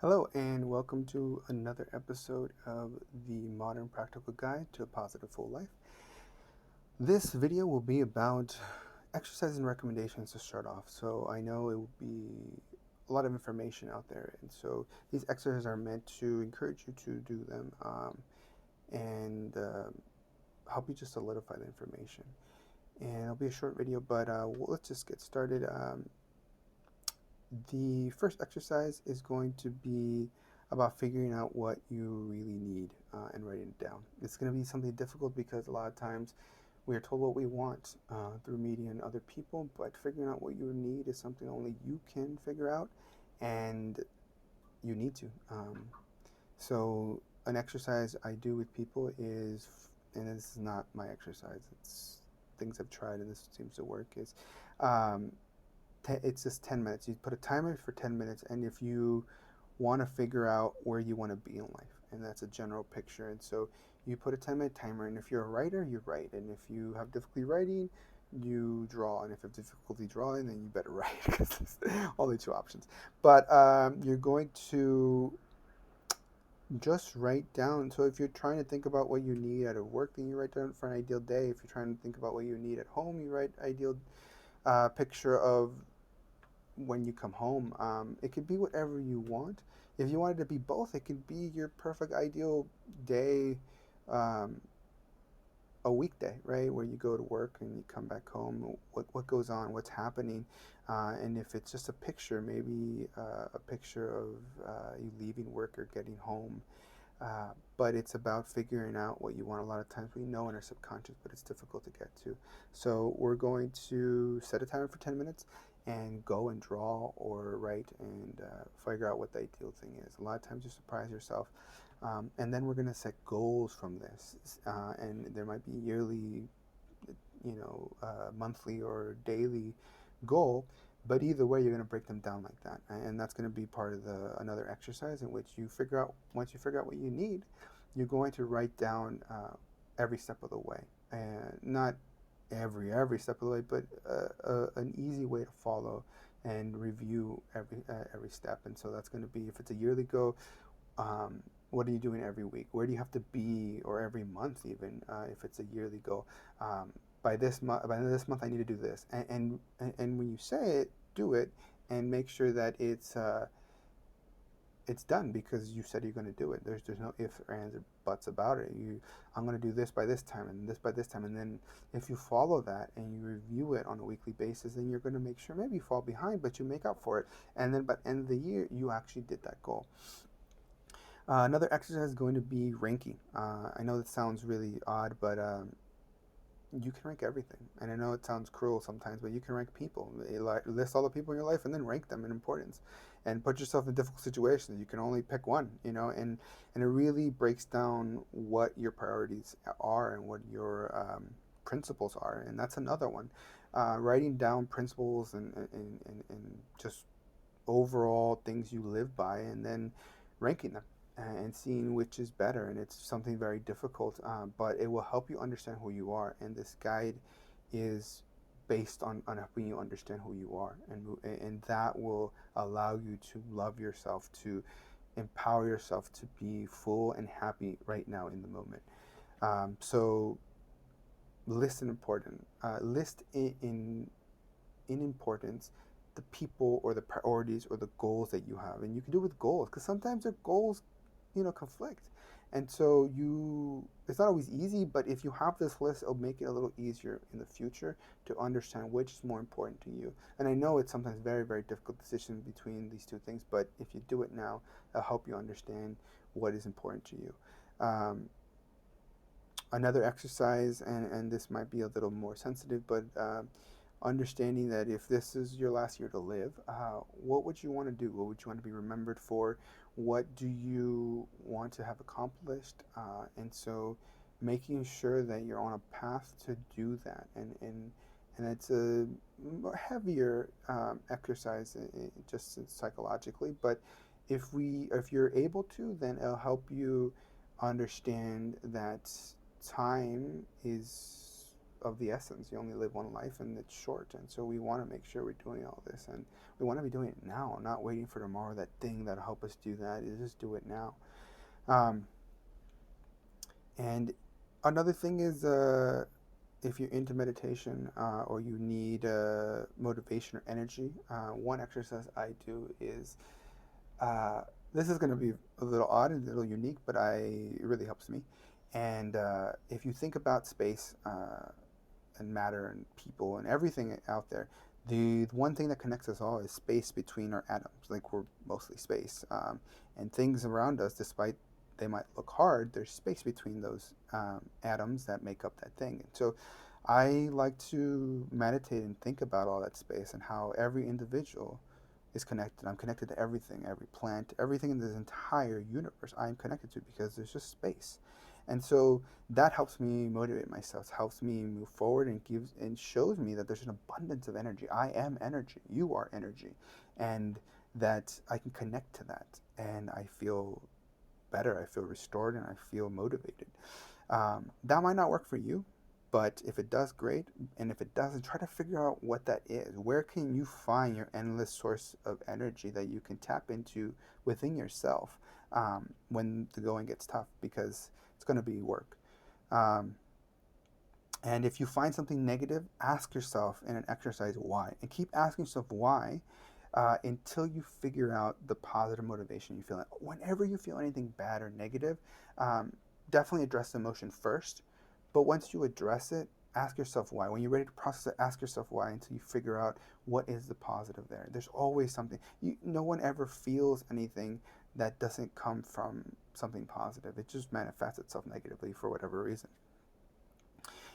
Hello, and welcome to another episode of the Modern Practical Guide to a Positive Full Life. This video will be about exercise and recommendations to start off. So, I know it will be a lot of information out there, and so these exercises are meant to encourage you to do them and help you just solidify the information. And it'll be a short video, but let's just get started. The first exercise is going to be about figuring out what you really need and writing it down. It's going to be something difficult because a lot of times we are told what we want through media and other people, but figuring out what you need is something only you can figure out, and you need to. So, an exercise I do with people is, and this is not my exercise, it's things I've tried and this seems to work, is um, it's just 10 minutes. You put a timer for 10 minutes, and if you want to figure out where you want to be in life, and that's a general picture. And so you put a 10-minute timer, and if you're a writer, you write. And if you have difficulty writing, you draw. And if you have difficulty drawing, then you better write because there's only two options. But you're going to just write down. So if you're trying to think about what you need out of work, then you write down for an ideal day. If you're trying to think about what you need at home, you write ideal picture of when you come home. It could be whatever you want. If you wanted to be both, it could be your perfect ideal day, um, a weekday, right, where you go to work and you come back home. What goes on? What's happening? And if it's just a picture, maybe a picture of you leaving work or getting home. But it's about figuring out what you want. A lot of times we know in our subconscious, but it's difficult to get to. So we're going to set a timer for 10 minutes and go and draw or write and figure out what the ideal thing is. A lot of times you surprise yourself. And then we're going to set goals from this. And there might be yearly, monthly or daily goal, but either way you're going to break them down like that, and that's going to be part of the another exercise in which you figure out, once you figure out what you need, you're going to write down every step of the way, and not every step of the way, but an easy way to follow and review every step. And so that's going to be, if it's a yearly goal, what are you doing every week? Where do you have to be, or every month even, if it's a yearly goal? Um, by this month, I need to do this. And when you say it, do it, and make sure that it's done because you said you're going to do it. There's no ifs or ands or buts about it. I'm going to do this by this time and this by this time, and then if you follow that and you review it on a weekly basis, then you're going to make sure, maybe you fall behind, but you make up for it, and then by the end of the year you actually did that goal. Another exercise is going to be ranking. I know that sounds really odd, but you can rank everything. And I know it sounds cruel sometimes, but you can rank people. List all the people in your life and then rank them in importance. And put yourself in difficult situations. You can only pick one, and it really breaks down what your priorities are and what your principles are. And that's another one. Writing down principles and just overall things you live by, and then ranking them and seeing which is better. And it's something very difficult, but it will help you understand who you are. And this guide is based on helping you understand who you are, and that will allow you to love yourself, to empower yourself to be full and happy right now in the moment. So list list in importance the people or the priorities or the goals that you have. And you can do it with goals, because sometimes the goals, conflict. And so it's not always easy, but if you have this list, it'll make it a little easier in the future to understand which is more important to you. And I know it's sometimes very, very difficult decision between these two things, but if you do it now, it'll help you understand what is important to you. Another exercise, and this might be a little more sensitive, but understanding that if this is your last year to live, what would you want to do? What would you want to be remembered for? What do you want to have accomplished? And so making sure that you're on a path to do that. And it's a heavier exercise, just psychologically, but if you're able to, then it'll help you understand that time is of the essence. You only live one life, and it's short, and so we want to make sure we're doing all this, and we want to be doing it now, not waiting for tomorrow. That thing that'll help us do that is just do it now. Um, and another thing is, if you're into meditation or you need motivation or energy, one exercise I do is uh, this is going to be a little odd and a little unique, but it really helps me. And if you think about space and matter and people and everything out there, the one thing that connects us all is space between our atoms. Like we're mostly space, and things around us, despite they might look hard, there's space between those atoms that make up that thing. And so, I like to meditate and think about all that space and how every individual is connected. I'm connected to everything, every plant, everything in this entire universe I am connected to because there's just space. And so that helps me motivate myself, helps me move forward and gives and shows me that there's an abundance of energy. I am energy. You are energy. And that I can connect to that. And I feel better. I feel restored and I feel motivated. That might not work for you, but if it does, great. And if it doesn't, try to figure out what that is. Where can you find your endless source of energy that you can tap into within yourself when the going gets tough? Because it's going to be work. Um, and if you find something negative, ask yourself in an exercise why. And keep asking yourself why until you figure out the positive motivation you feel. Whenever you feel anything bad or negative, um, definitely address the emotion first. But once you address it, ask yourself why. When you're ready to process it, ask yourself why until you figure out what is the positive there. There's always something. No one ever feels anything that doesn't come from something positive. It just manifests itself negatively for whatever reason.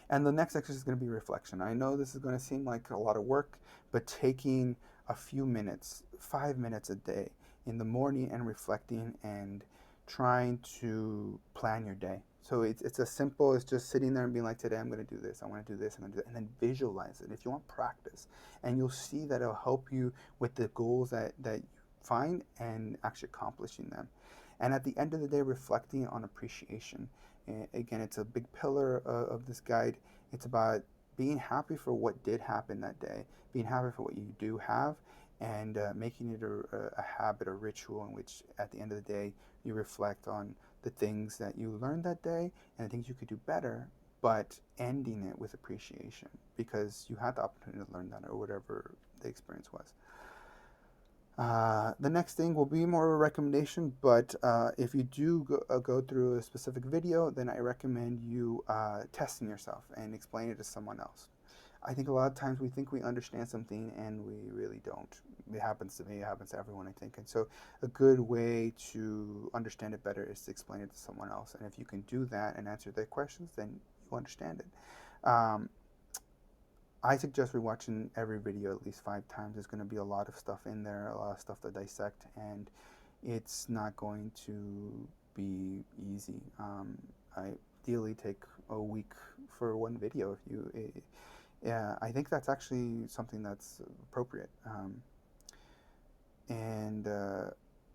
And the next exercise is going to be reflection. I know this is going to seem like a lot of work, but taking a few minutes, 5 minutes a day in the morning and reflecting and trying to plan your day. So it's as simple as just sitting there and being like, today I'm going to do this, I want to do this, I'm going to do that, and then visualize it. If you want practice, and you'll see that it'll help you with the goals that you find and actually accomplishing them. And at the end of the day, reflecting on appreciation. Again, it's a big pillar of this guide. It's about being happy for what did happen that day, being happy for what you do have, and making it a habit, a ritual in which at the end of the day you reflect on the things that you learned that day and the things you could do better, but ending it with appreciation because you had the opportunity to learn that or whatever the experience was. The next thing will be more of a recommendation, but if you do go through a specific video, then I recommend you testing yourself and explain it to someone else. I think a lot of times we think we understand something and we really don't. It happens to me, it happens to everyone, I think. And so a good way to understand it better is to explain it to someone else. And if you can do that and answer their questions, then you understand it. I suggest rewatching every video at least 5 times. There's going to be a lot of stuff in there, a lot of stuff to dissect, and it's not going to be easy. I ideally take a week for one video. Yeah, I think that's actually something that's appropriate. And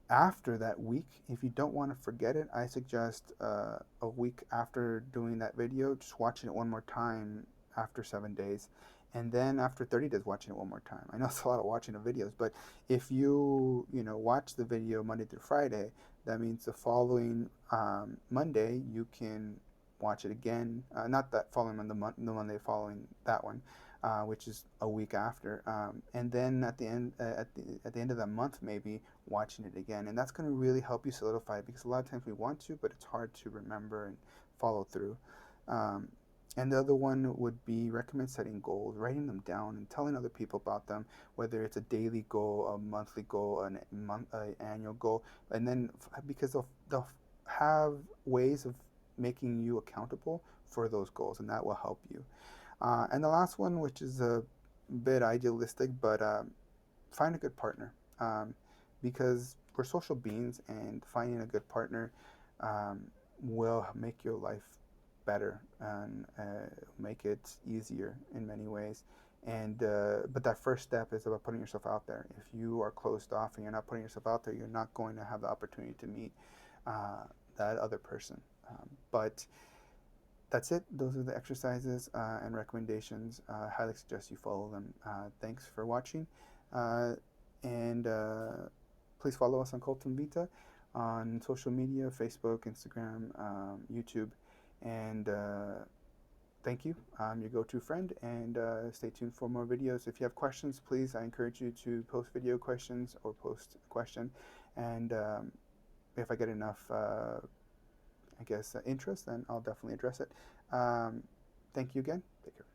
after that week, if you don't want to forget it, I suggest a week after doing that video, just watching it one more time after 7 days. And then after 30 days, watching it one more time. I know it's a lot of watching of videos, but if you watch the video Monday through Friday, that means the following Monday you can watch it again. Not that following Monday, the Monday following that one, which is a week after, and then at the end of the month, maybe watching it again, and that's going to really help you solidify it because a lot of times we want to, but it's hard to remember and follow through. And the other one would be recommend setting goals, writing them down, and telling other people about them, whether it's a daily goal, a monthly goal, an annual goal, and then because they'll have ways of making you accountable for those goals, and that will help you. And the last one, which is a bit idealistic, but find a good partner because we're social beings, and finding a good partner will make your life better and make it easier in many ways. And but that first step is about putting yourself out there. If you are closed off and you're not putting yourself out there, you're not going to have the opportunity to meet that other person. But that's it. Those are the exercises and recommendations. I highly suggest you follow them. Thanks for watching. Uh, and Please follow us on Colton Vita on social media, Facebook, Instagram, YouTube. And Thank you. I'm your go-to friend, and stay tuned for more videos. If you have questions, please, I encourage you to post video questions or post a question. And If I get enough interest, then I'll definitely address it. Thank you again. Take care.